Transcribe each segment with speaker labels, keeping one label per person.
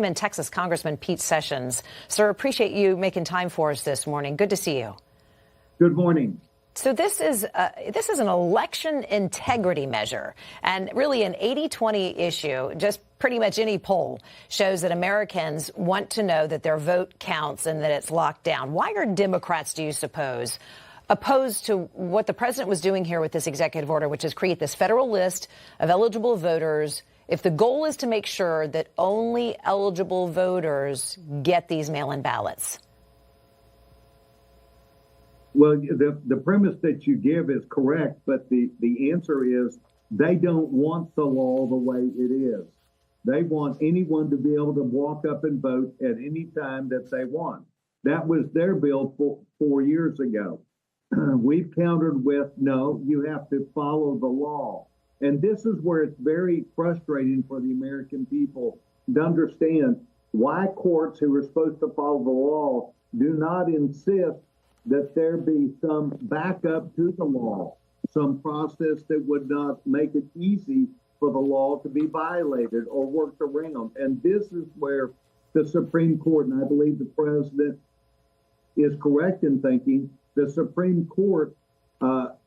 Speaker 1: In Texas, Congressman Pete Sessions. Sir, appreciate you making time for us this morning. Good to see you.
Speaker 2: Good morning.
Speaker 1: So this is an election integrity measure, and really an 80-20 issue. Just pretty much any poll shows that Americans want to know that their vote counts and that it's locked down. Why are Democrats, do you suppose, opposed to what the president was doing here with this executive order, which is create this federal list of eligible voters, if the goal is to make sure that only eligible voters get these mail-in ballots?
Speaker 2: Well, the premise that you give is correct, but the answer is they don't want the law the way it is. They want anyone to be able to walk up and vote at any time that they want. That was their bill 4 years ago. We've countered with, no, you have to follow the law. And this is where it's very frustrating for the American people to understand why courts who are supposed to follow the law do not insist that there be some backup to the law, some process that would not make it easy for the law to be violated or worked around. And this is where the Supreme Court, and I believe the president is correct in thinking, the Supreme Court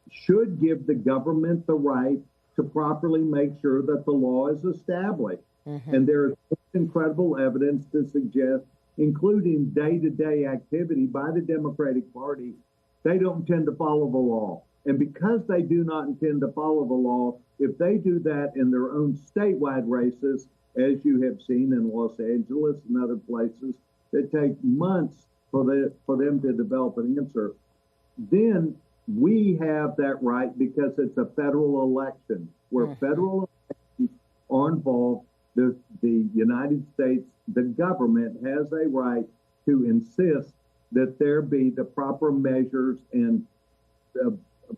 Speaker 2: should give the government the right to properly make sure that the law is established. Mm-hmm. And there is incredible evidence to suggest, including day-to-day activity by the Democratic Party, they don't intend to follow the law. And because they do not intend to follow the law, if they do that in their own statewide races, as you have seen in Los Angeles and other places, that take months for them to develop an answer, then we have that right because it's a federal election. Where federal elections are involved, the United States, the government has a right to insist that there be the proper measures and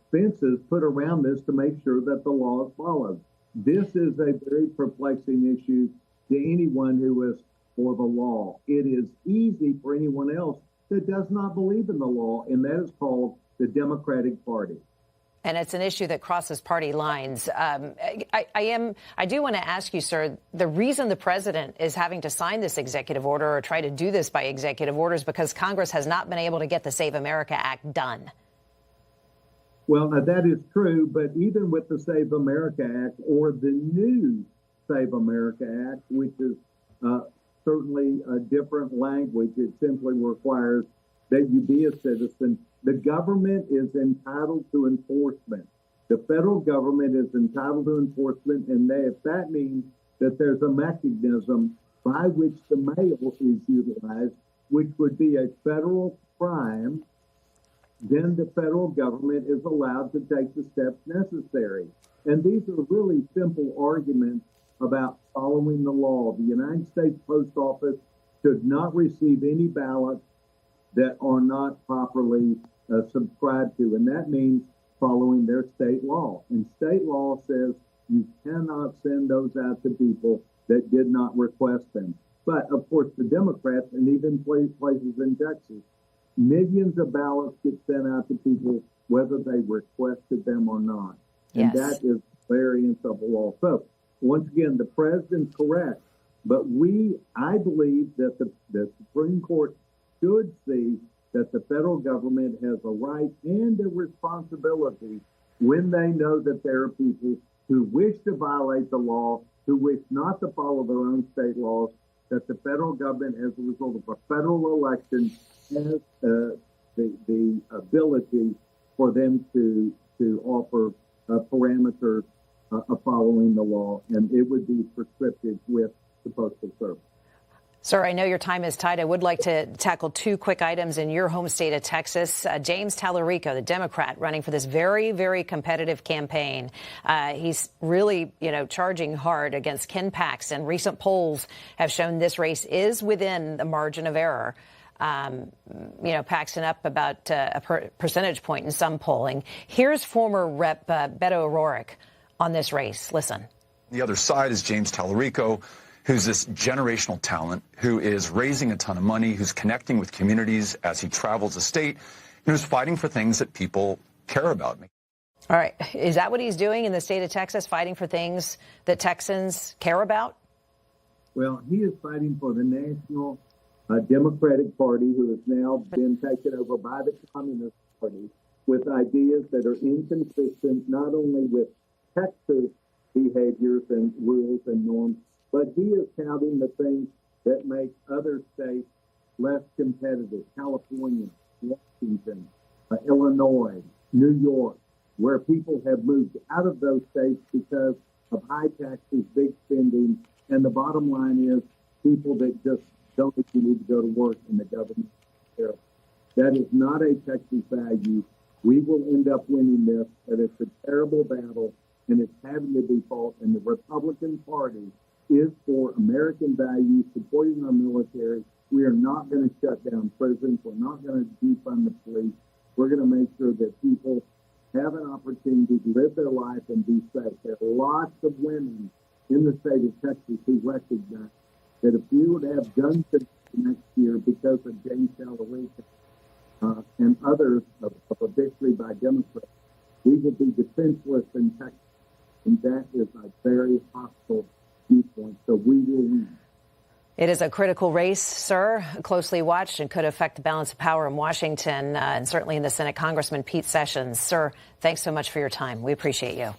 Speaker 2: fences put around this to make sure that the law is followed. This is a very perplexing issue to anyone who is for the law. It is easy for anyone else that does not believe in the law, and that is called the Democratic Party.
Speaker 1: And it's an issue that crosses party lines. I do want to ask you, sir, the reason the president is having to sign this executive order or try to do this by executive order is because Congress has not been able to get the Save America Act done.
Speaker 2: Well, that is true, but even with the Save America Act or the new Save America Act, which is certainly a different language, it simply requires that you be a citizen. The government is entitled to enforcement. The federal government is entitled to enforcement, and if that means that there's a mechanism by which the mail is utilized, which would be a federal crime, then the federal government is allowed to take the steps necessary. And these are really simple arguments about following the law. The United States Post Office should not receive any ballots that are not properly subscribed to, and that means following their state law. And state law says you cannot send those out to people that did not request them. But, of course, the Democrats, and even places in Texas, millions of ballots get sent out to people whether they requested them or not. And
Speaker 1: yes,
Speaker 2: that is variance of the law. So, once again, the president's correct, but I believe that the Supreme Court should see that the federal government has a right and a responsibility when they know that there are people who wish to violate the law, who wish not to follow their own state laws, that the federal government, as a result of a federal election, has the ability for them to offer parameters of following the law, and it would be prescriptive with the Postal Service.
Speaker 1: Sir, I know your time is tight. I would like to tackle two quick items in your home state of Texas. James Talarico, the Democrat running for this very, very competitive campaign. He's really, charging hard against Ken Paxton. Recent polls have shown this race is within the margin of error. Paxton up about a percentage point in some polling. Here's former Rep. Beto O'Rourke on this race. Listen.
Speaker 3: The other side is James Talarico, who's this generational talent, who is raising a ton of money, who's connecting with communities as he travels the state, who's fighting for things that people care about.
Speaker 1: All right. Is that what he's doing in the state of Texas, fighting for things that Texans care about?
Speaker 2: Well, he is fighting for the National Democratic Party, who has now been taken over by the Communist Party, with ideas that are inconsistent not only with Texas behaviors and rules and norms, but he is touting the things that make other states less competitive. California, Washington, Illinois, New York, where people have moved out of those states because of high taxes, big spending, and the bottom line is people that just don't think you need to go to work in the government. That is not a Texas value. We will end up winning this, but it's a terrible battle, and it's having to be fought. And the Republican Party is for American values, supporting our military. We are not going to shut down prisons. We're not going to defund the police. We're going to make sure that people have an opportunity to live their life and be safe. There are lots of women in the state of Texas who recognize that if we would have gun control next year because of James Talarico and others of a victory by Democrats, we will be defenseless in Texas. And that is a very hostile viewpoint. So we will win.
Speaker 1: It is a critical race, sir, closely watched and could affect the balance of power in Washington and certainly in the Senate. Congressman Pete Sessions, sir, thanks so much for your time. We appreciate you.